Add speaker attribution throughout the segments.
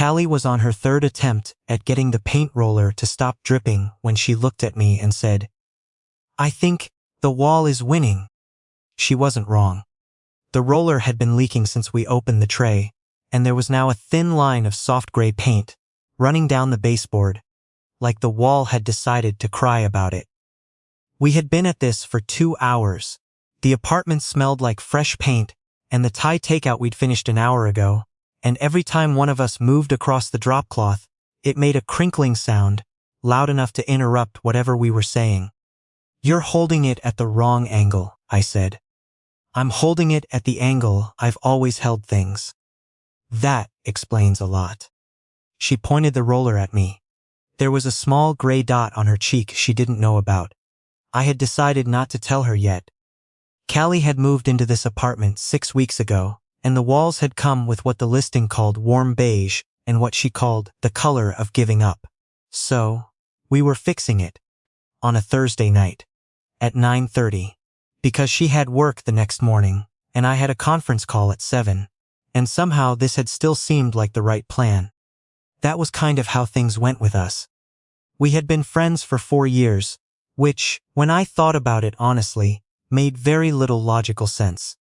Speaker 1: Callie was on her third attempt at getting the paint roller to stop dripping when she looked at me and said, "I think the wall is winning." She wasn't wrong. The roller had been leaking since we opened the tray, and there was now a thin line of soft gray paint running down the baseboard, like the wall had decided to cry about it. We had been at this for 2 hours. The apartment smelled like fresh paint and the Thai takeout we'd finished an hour ago, and every time one of us moved across the drop cloth, it made a crinkling sound, loud enough to interrupt whatever we were saying. "You're holding it at the wrong angle," I said. "I'm holding it at the angle I've always held things." That explains a lot. She pointed the roller at me. There was a small gray dot on her cheek she didn't know about. I had decided not to tell her yet. Callie had moved into this apartment 6 weeks ago, and the walls had come with what the listing called warm beige and what she called the color of giving up. So, we were fixing it on a Thursday night at 9:30, because she had work the next morning, and I had a conference call at 7, and somehow this had still seemed like the right plan. That was kind of how things went with us. We had been friends for 4 years, which, when I thought about it honestly, made very little logical sense.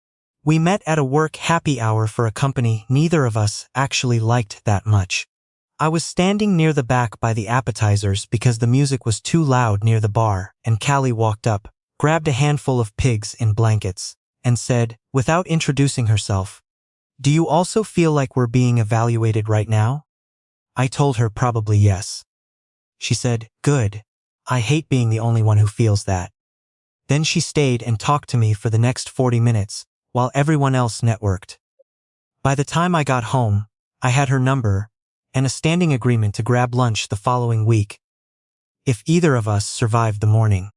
Speaker 1: We met at a work happy hour for a company neither of us actually liked that much. I was standing near the back by the appetizers because the music was too loud near the bar, and Callie walked up, grabbed a handful of pigs in blankets, and said, without introducing herself, "Do you also feel like we're being evaluated right now?" I told her probably yes. She said, "Good. I hate being the only one who feels that." Then she stayed and talked to me for the next 40 minutes, while everyone else networked. By the time I got home, I had her number and a standing agreement to grab lunch the following week, if either of us survived the morning.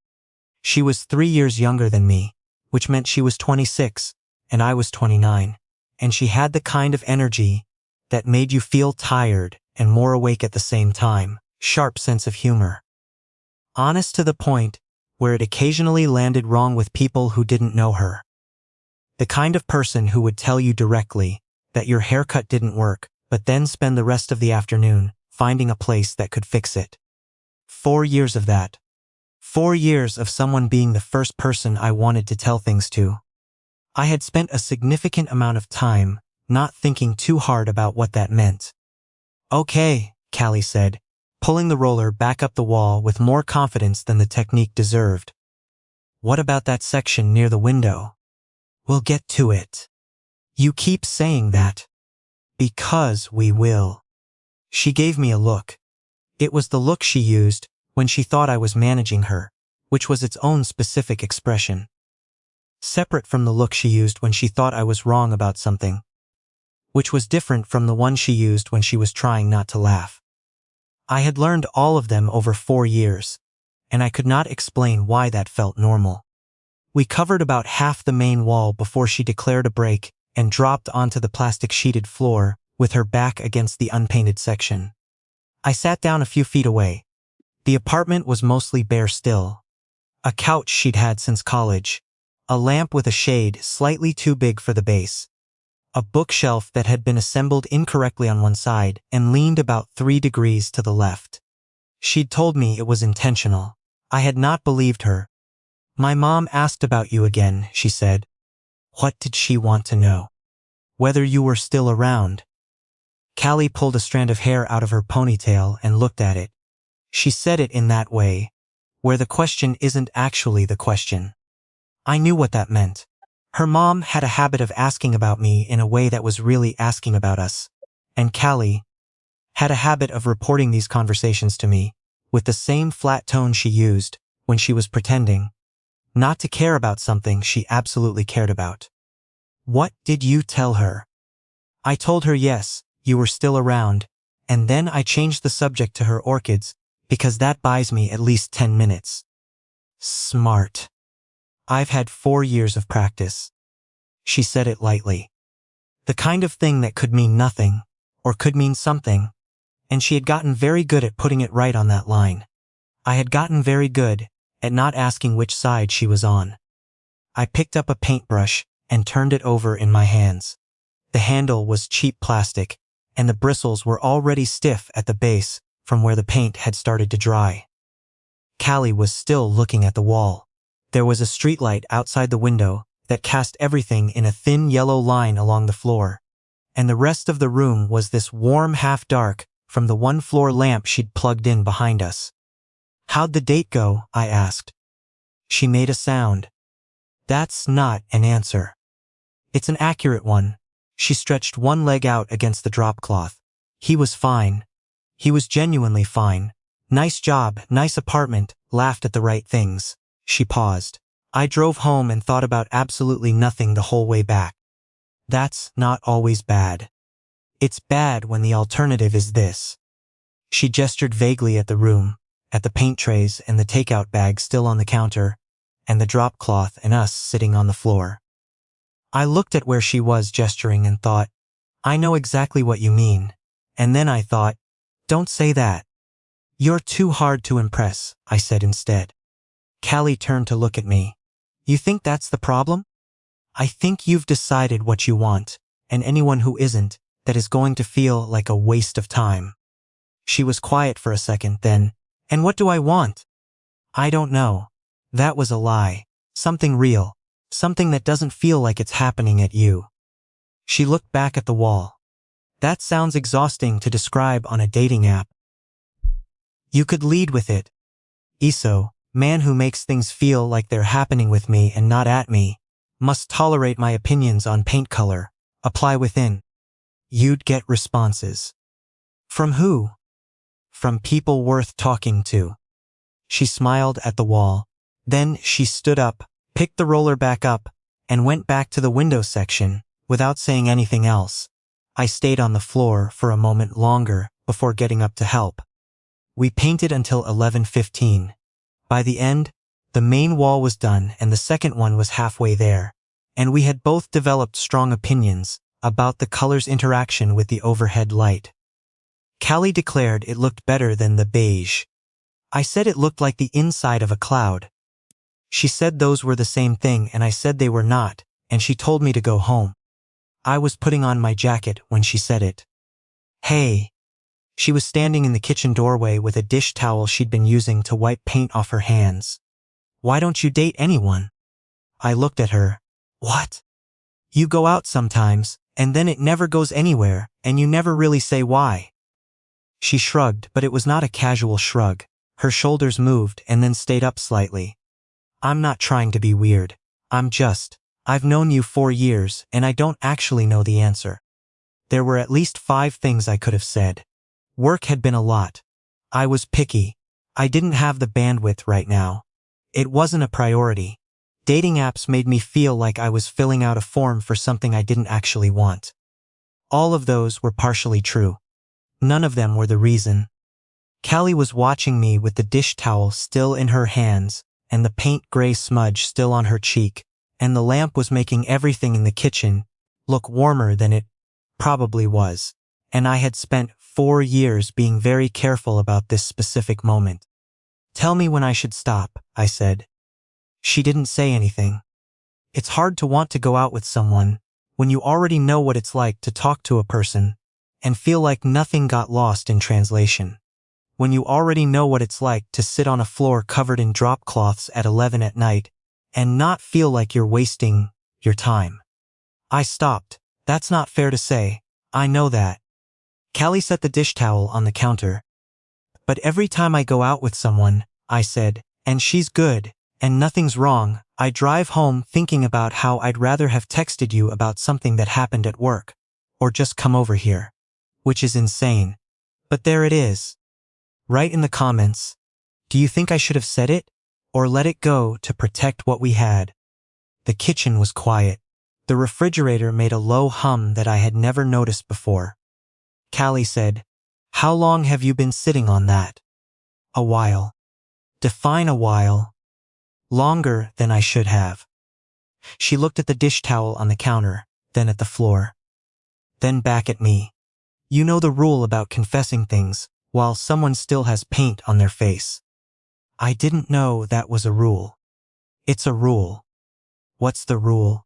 Speaker 1: She was 3 years younger than me, which meant she was 26 and I was 29, and she had the kind of energy that made you feel tired and more awake at the same time, sharp sense of humor. Honest to the point where it occasionally landed wrong with people who didn't know her. The kind of person who would tell you directly that your haircut didn't work, but then spend the rest of the afternoon finding a place that could fix it. 4 years of that. 4 years of someone being the first person I wanted to tell things to. I had spent a significant amount of time not thinking too hard about what that meant. "Okay," Callie said, pulling the roller back up the wall with more confidence than the technique deserved. "What about that section near the window?" "We'll get to it." "You keep saying that." "Because we will." She gave me a look. It was the look she used when she thought I was managing her, which was its own specific expression. Separate from the look she used when she thought I was wrong about something, which was different from the one she used when she was trying not to laugh. I had learned all of them over 4 years, and I could not explain why that felt normal. We covered about half the main wall before she declared a break and dropped onto the plastic-sheeted floor with her back against the unpainted section. I sat down a few feet away. The apartment was mostly bare still. A couch she'd had since college, a lamp with a shade slightly too big for the base, a bookshelf that had been assembled incorrectly on one side and leaned about 3 degrees to the left. She'd told me it was intentional. I had not believed her. "My mom asked about you again," she said. "What did she want to know?" "Whether you were still around." Callie pulled a strand of hair out of her ponytail and looked at it. She said it in that way, where the question isn't actually the question. I knew what that meant. Her mom had a habit of asking about me in a way that was really asking about us, and Callie had a habit of reporting these conversations to me with the same flat tone she used when she was pretending not to care about something she absolutely cared about. "What did you tell her?" I told her yes, you were still around, and then I changed the subject to her orchids because that buys me at least 10 minutes. Smart. "I've had 4 years of practice." She said it lightly. The kind of thing that could mean nothing, or could mean something, and she had gotten very good at putting it right on that line. I had gotten very good at not asking which side she was on. I picked up a paintbrush and turned it over in my hands. The handle was cheap plastic, and the bristles were already stiff at the base from where the paint had started to dry. Callie was still looking at the wall. There was a streetlight outside the window that cast everything in a thin yellow line along the floor, and the rest of the room was this warm half-dark from the one-floor lamp she'd plugged in behind us. "How'd the date go?" I asked. She made a sound. "That's not an answer. It's an accurate one." She stretched one leg out against the drop cloth. "He was fine. He was genuinely fine. Nice job, nice apartment, laughed at the right things." She paused. I drove home and thought about absolutely nothing the whole way back. That's not always bad. It's bad when the alternative is this. She gestured vaguely at the room, at the paint trays and the takeout bag still on the counter, and the drop cloth and us sitting on the floor. I looked at where she was gesturing and thought, I know exactly what you mean. And then I thought, don't say that. You're too hard to impress, I said instead. Callie turned to look at me. You think that's the problem? I think you've decided what you want, and anyone who isn't, that is going to feel like a waste of time. She was quiet for a second, then, and what do I want? I don't know. That was a lie. Something real. Something that doesn't feel like it's happening at you. She looked back at the wall. That sounds exhausting to describe on a dating app. You could lead with it. Iso, man who makes things feel like they're happening with me and not at me, must tolerate my opinions on paint color. Apply within. You'd get responses. From who? From people worth talking to. She smiled at the wall. Then she stood up, picked the roller back up, and went back to the window section, without saying anything else. I stayed on the floor for a moment longer before getting up to help. We painted until 11:15. By the end, the main wall was done and the second one was halfway there, and we had both developed strong opinions about the color's interaction with the overhead light. Callie declared it looked better than the beige. I said it looked like the inside of a cloud. She said those were the same thing and I said they were not, and she told me to go home. I was putting on my jacket when she said it. Hey. She was standing in the kitchen doorway with a dish towel she'd been using to wipe paint off her hands. Why don't you date anyone? I looked at her. What? You go out sometimes, and then it never goes anywhere, and you never really say why. She shrugged, but it was not a casual shrug. Her shoulders moved and then stayed up slightly. I'm not trying to be weird. I've known you 4 years, and I don't actually know the answer. There were at least 5 things I could have said. Work had been a lot. I was picky. I didn't have the bandwidth right now. It wasn't a priority. Dating apps made me feel like I was filling out a form for something I didn't actually want. All of those were partially true. None of them were the reason. Callie was watching me with the dish towel still in her hands and the paint gray smudge still on her cheek, and the lamp was making everything in the kitchen look warmer than it probably was, and I had spent 4 years being very careful about this specific moment. Tell me when I should stop, I said. She didn't say anything. It's hard to want to go out with someone when you already know what it's like to talk to a person and feel like nothing got lost in translation. When you already know what it's like to sit on a floor covered in drop cloths at 11 at night and not feel like you're wasting your time. I stopped. That's not fair to say. I know that. Callie set the dish towel on the counter. But every time I go out with someone, I said, and she's good, and nothing's wrong, I drive home thinking about how I'd rather have texted you about something that happened at work, or just come over here. Which is insane. But there it is. Write in the comments. Do you think I should have said it, or let it go to protect what we had? The kitchen was quiet. The refrigerator made a low hum that I had never noticed before. Callie said, How long have you been sitting on that? A while. Define a while. Longer than I should have. She looked at the dish towel on the counter, then at the floor. Then back at me. You know the rule about confessing things while someone still has paint on their face. I didn't know that was a rule. It's a rule. What's the rule?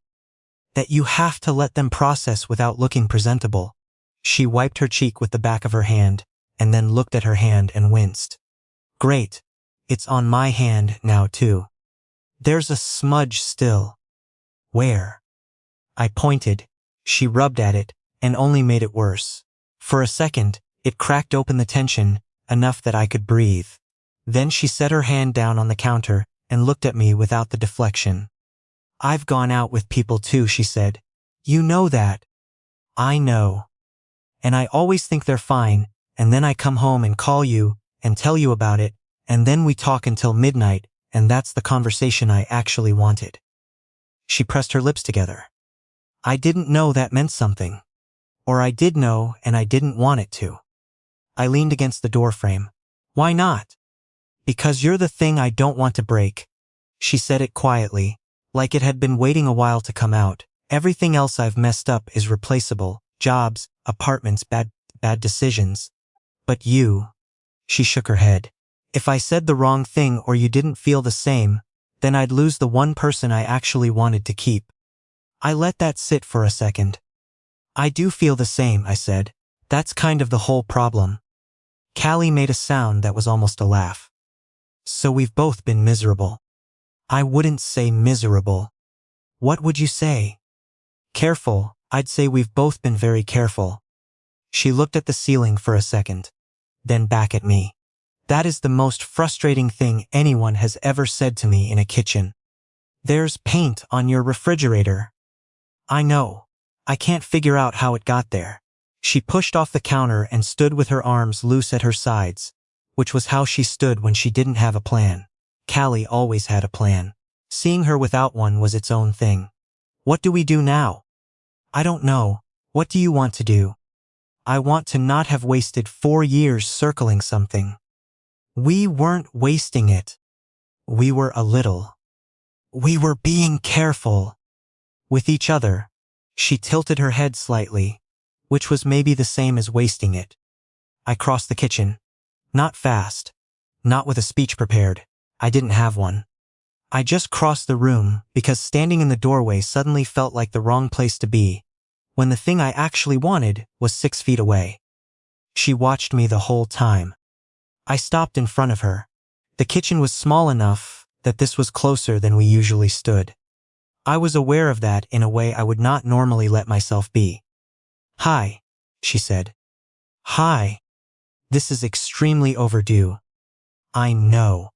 Speaker 1: That you have to let them process without looking presentable. She wiped her cheek with the back of her hand, and then looked at her hand and winced. Great. It's on my hand now too. There's a smudge still. Where? I pointed. She rubbed at it, and only made it worse. For a second, it cracked open the tension, enough that I could breathe. Then she set her hand down on the counter and looked at me without the deflection. I've gone out with people too, she said. You know that. I know. And I always think they're fine, and then I come home and call you and tell you about it, and then we talk until midnight, and that's the conversation I actually wanted. She pressed her lips together. I didn't know that meant something. Or I did know and I didn't want it to. I leaned against the doorframe. Why not? Because you're the thing I don't want to break. She said it quietly, like it had been waiting a while to come out. Everything else I've messed up is replaceable. Jobs, apartments, bad decisions. But you. She shook her head. If I said the wrong thing or you didn't feel the same, then I'd lose the one person I actually wanted to keep. I let that sit for a second. I do feel the same, I said. That's kind of the whole problem. Callie made a sound that was almost a laugh. So we've both been miserable. I wouldn't say miserable. What would you say? Careful. I'd say we've both been very careful. She looked at the ceiling for a second, then back at me. That is the most frustrating thing anyone has ever said to me in a kitchen. There's paint on your refrigerator. I know. I can't figure out how it got there. She pushed off the counter and stood with her arms loose at her sides, which was how she stood when she didn't have a plan. Callie always had a plan. Seeing her without one was its own thing. What do we do now? I don't know. What do you want to do? I want to not have wasted 4 years circling something. We weren't wasting it. We were a little. We were being careful. With each other. She tilted her head slightly, which was maybe the same as wasting it. I crossed the kitchen. Not fast. Not with a speech prepared. I didn't have one. I just crossed the room because standing in the doorway suddenly felt like the wrong place to be, when the thing I actually wanted was 6 feet away. She watched me the whole time. I stopped in front of her. The kitchen was small enough that this was closer than we usually stood. I was aware of that in a way I would not normally let myself be. Hi, she said. Hi. This is extremely overdue. I know.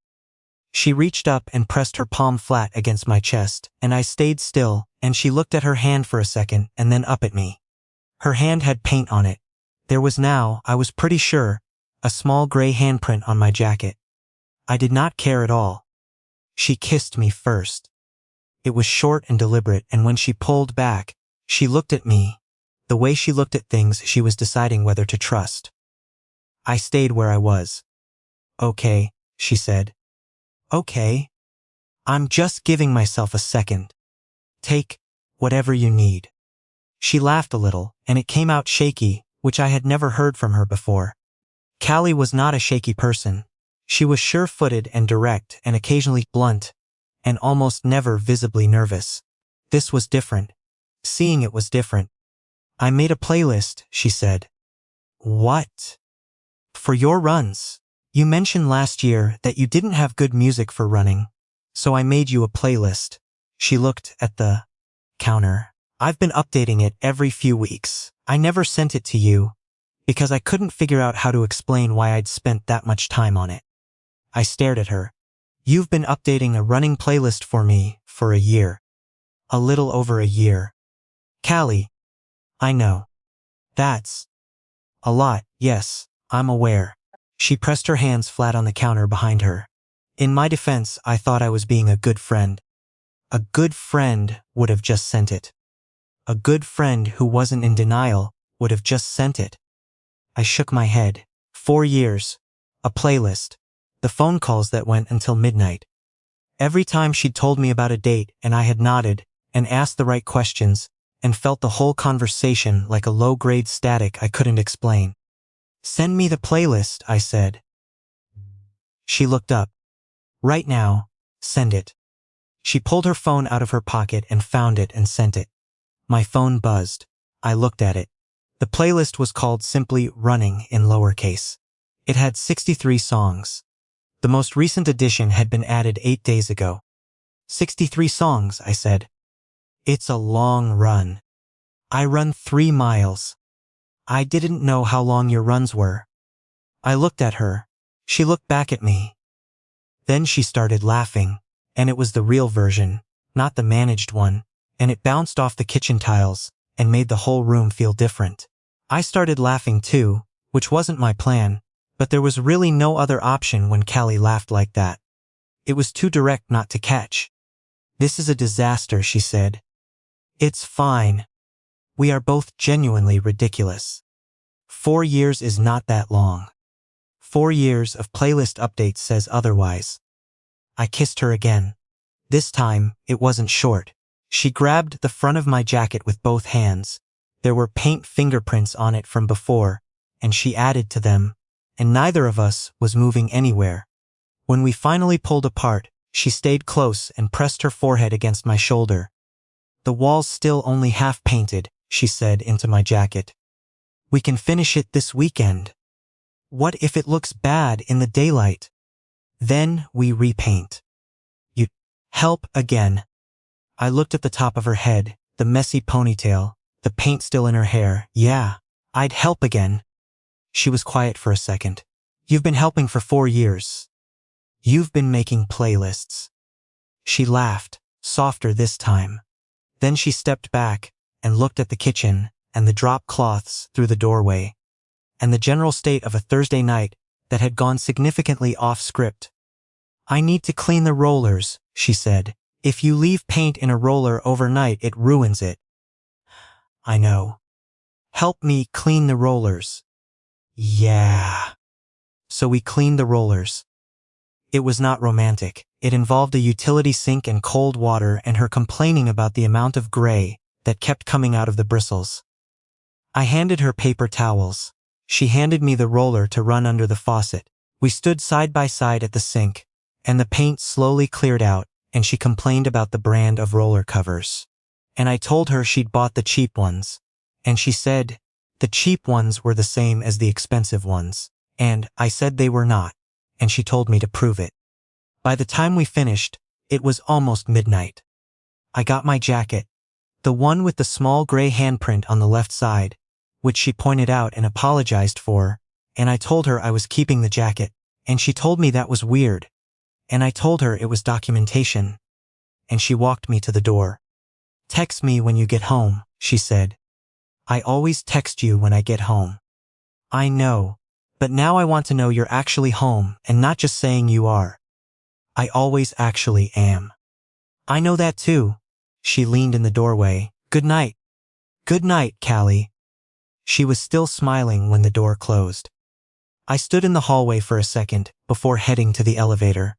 Speaker 1: She reached up and pressed her palm flat against my chest, and I stayed still, and she looked at her hand for a second and then up at me. Her hand had paint on it. There was now, I was pretty sure, a small gray handprint on my jacket. I did not care at all. She kissed me first. It was short and deliberate, and when she pulled back, she looked at me. The way she looked at things, she was deciding whether to trust. I stayed where I was. Okay, she said. Okay. I'm just giving myself a second. Take whatever you need. She laughed a little, and it came out shaky, which I had never heard from her before. Callie was not a shaky person. She was sure-footed and direct and occasionally blunt, and almost never visibly nervous. This was different. Seeing it was different. I made a playlist, she said. What? For your runs. You mentioned last year that you didn't have good music for running, so I made you a playlist. She looked at the counter. I've been updating it every few weeks. I never sent it to you, because I couldn't figure out how to explain why I'd spent that much time on it. I stared at her. You've been updating a running playlist for me for a year. A little over a year. Callie. I know. That's a lot, yes, I'm aware. She pressed her hands flat on the counter behind her. In my defense, I thought I was being a good friend. A good friend would have just sent it. A good friend who wasn't in denial would have just sent it. I shook my head. 4 years. A playlist. The phone calls that went until midnight. Every time she'd told me about a date and I had nodded and asked the right questions and felt the whole conversation like a low-grade static I couldn't explain. Send me the playlist, I said. She looked up. Right now, send it. She pulled her phone out of her pocket and found it and sent it. My phone buzzed. I looked at it. The playlist was called simply Running in lowercase. It had 63 songs. The most recent edition had been added 8 days ago. 63 songs, I said. It's a long run. I run 3 miles. I didn't know how long your runs were. I looked at her. She looked back at me. Then she started laughing, and it was the real version, not the managed one, and it bounced off the kitchen tiles and made the whole room feel different. I started laughing too, which wasn't my plan, but there was really no other option when Callie laughed like that. It was too direct not to catch. This is a disaster, she said. It's fine. We are both genuinely ridiculous. 4 years is not that long. 4 years of playlist updates says otherwise. I kissed her again. This time, it wasn't short. She grabbed the front of my jacket with both hands. There were paint fingerprints on it from before, and she added to them, and neither of us was moving anywhere. When we finally pulled apart, she stayed close and pressed her forehead against my shoulder. The wall's still only half painted, she said into my jacket. We can finish it this weekend. What if it looks bad in the daylight? Then we repaint. You help again. I looked at the top of her head, the messy ponytail, the paint still in her hair. Yeah, I'd help again. She was quiet for a second. You've been helping for 4 years. You've been making playlists. She laughed, softer this time. Then she stepped back and looked at the kitchen and the drop cloths through the doorway, and the general state of a Thursday night that had gone significantly off script. I need to clean the rollers, she said. If you leave paint in a roller overnight, it ruins it. I know. Help me clean the rollers. Yeah. So we cleaned the rollers. It was not romantic. It involved a utility sink and cold water and her complaining about the amount of gray that kept coming out of the bristles. I handed her paper towels. She handed me the roller to run under the faucet. We stood side by side at the sink, and the paint slowly cleared out, and she complained about the brand of roller covers. And I told her she'd bought the cheap ones, and she said the cheap ones were the same as the expensive ones, and I said they were not, and she told me to prove it. By the time we finished, it was almost midnight. I got my jacket, the one with the small gray handprint on the left side, which she pointed out and apologized for, and I told her I was keeping the jacket, and she told me that was weird, and I told her it was documentation, and she walked me to the door. Text me when you get home, she said. I always text you when I get home. I know, but now I want to know you're actually home and not just saying you are. I always actually am. I know that too. She leaned in the doorway. Good night. Good night, Callie. She was still smiling when the door closed. I stood in the hallway for a second before heading to the elevator.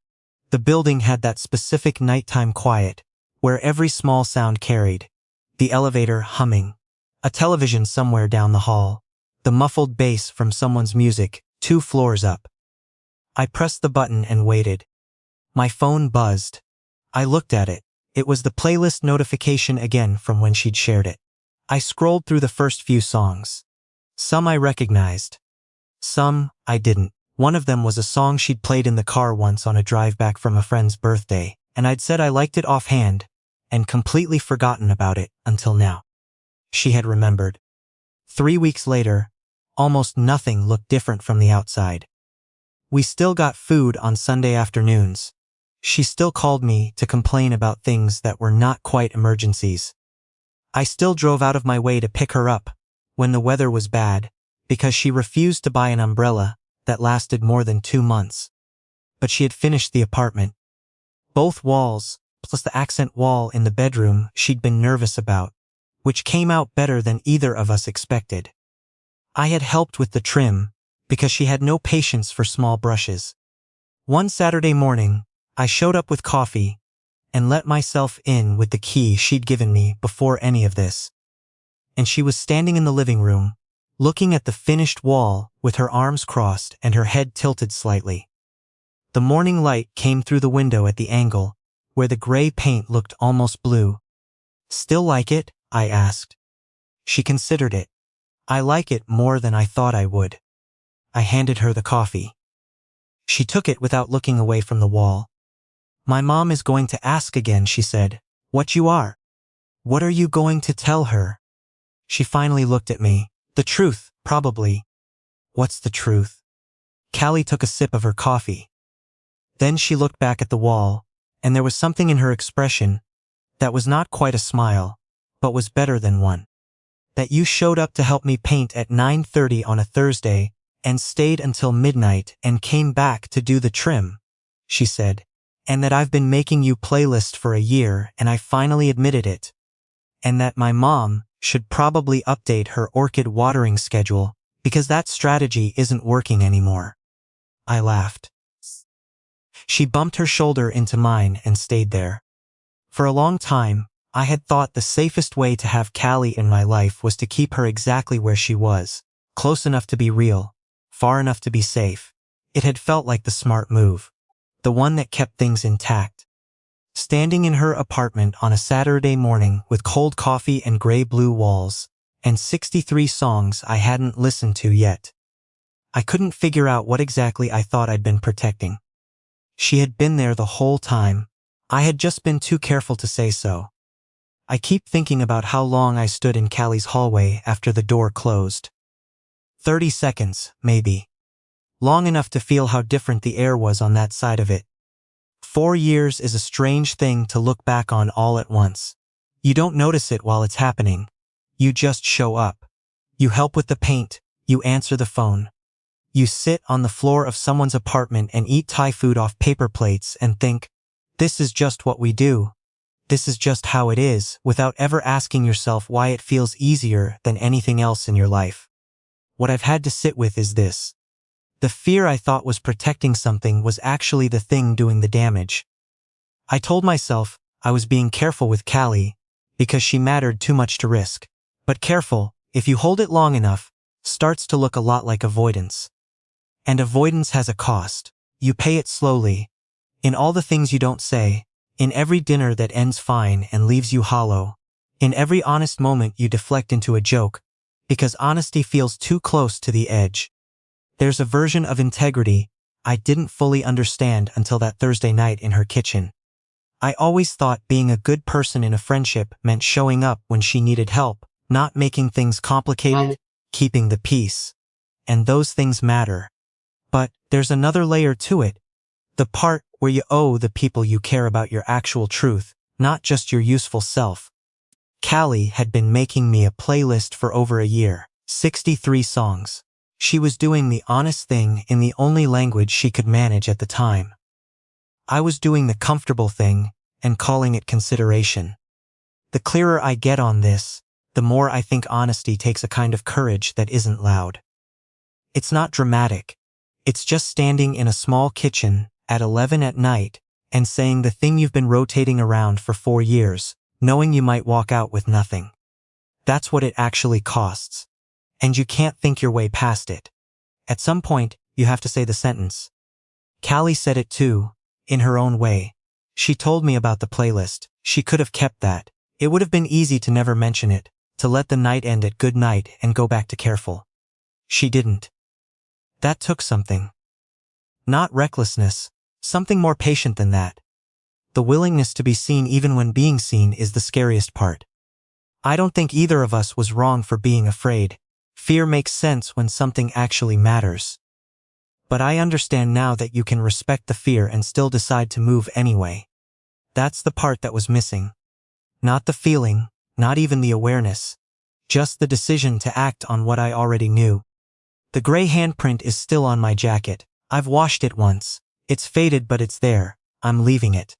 Speaker 1: The building had that specific nighttime quiet, where every small sound carried. The elevator humming. A television somewhere down the hall. The muffled bass from someone's music, 2 floors up. I pressed the button and waited. My phone buzzed. I looked at it. It was the playlist notification again from when she'd shared it. I scrolled through the first few songs. Some I recognized. Some I didn't. One of them was a song she'd played in the car once on a drive back from a friend's birthday, and I'd said I liked it offhand, and completely forgotten about it until now. She had remembered. 3 weeks later, almost nothing looked different from the outside. We still got food on Sunday afternoons. She still called me to complain about things that were not quite emergencies. I still drove out of my way to pick her up when the weather was bad, because she refused to buy an umbrella that lasted more than 2 months. But she had finished the apartment. Both walls, plus the accent wall in the bedroom she'd been nervous about, which came out better than either of us expected. I had helped with the trim, because she had no patience for small brushes. One Saturday morning, I showed up with coffee and let myself in with the key she'd given me before any of this. And she was standing in the living room, looking at the finished wall with her arms crossed and her head tilted slightly. The morning light came through the window at the angle, where the gray paint looked almost blue. Still like it? I asked. She considered it. I like it more than I thought I would. I handed her the coffee. She took it without looking away from the wall. My mom is going to ask again, she said. What you are? What are you going to tell her? She finally looked at me. The truth, probably. What's the truth? Callie took a sip of her coffee. Then she looked back at the wall, and there was something in her expression that was not quite a smile, but was better than one. That you showed up to help me paint at 9:30 on a Thursday and stayed until midnight and came back to do the trim, she said, and that I've been making you playlist for a year and I finally admitted it, and that my mom should probably update her orchid watering schedule because that strategy isn't working anymore. I laughed. She bumped her shoulder into mine and stayed there. For a long time, I had thought the safest way to have Callie in my life was to keep her exactly where she was, close enough to be real, far enough to be safe. It had felt like the smart move, the one that kept things intact. Standing in her apartment on a Saturday morning with cold coffee and gray-blue walls, and 63 songs I hadn't listened to yet. I couldn't figure out what exactly I thought I'd been protecting. She had been there the whole time. I had just been too careful to say so. I keep thinking about how long I stood in Callie's hallway after the door closed. 30 seconds, maybe. Long enough to feel how different the air was on that side of it. 4 years is a strange thing to look back on all at once. You don't notice it while it's happening. You just show up. You help with the paint. You answer the phone. You sit on the floor of someone's apartment and eat Thai food off paper plates and think, this is just what we do. This is just how it is, without ever asking yourself why it feels easier than anything else in your life. What I've had to sit with is this. The fear I thought was protecting something was actually the thing doing the damage. I told myself I was being careful with Callie because she mattered too much to risk. But careful, if you hold it long enough, starts to look a lot like avoidance. And avoidance has a cost. You pay it slowly. In all the things you don't say, in every dinner that ends fine and leaves you hollow, in every honest moment you deflect into a joke, because honesty feels too close to the edge. There's a version of integrity I didn't fully understand until that Thursday night in her kitchen. I always thought being a good person in a friendship meant showing up when she needed help, not making things complicated, keeping the peace. And those things matter. But there's another layer to it. The part where you owe the people you care about your actual truth, not just your useful self. Callie had been making me a playlist for over a year, 63 songs. She was doing the honest thing in the only language she could manage at the time. I was doing the comfortable thing and calling it consideration. The clearer I get on this, the more I think honesty takes a kind of courage that isn't loud. It's not dramatic. It's just standing in a small kitchen at 11 at night and saying the thing you've been rotating around for 4 years, knowing you might walk out with nothing. That's what it actually costs. And you can't think your way past it. At some point, you have to say the sentence. Callie said it too, in her own way. She told me about the playlist. She could have kept that. It would have been easy to never mention it, to let the night end at good night and go back to careful. She didn't. That took something. Not recklessness, something more patient than that. The willingness to be seen even when being seen is the scariest part. I don't think either of us was wrong for being afraid. Fear makes sense when something actually matters. But I understand now that you can respect the fear and still decide to move anyway. That's the part that was missing. Not the feeling, not even the awareness. Just the decision to act on what I already knew. The gray handprint is still on my jacket. I've washed it once. It's faded but it's there. I'm leaving it.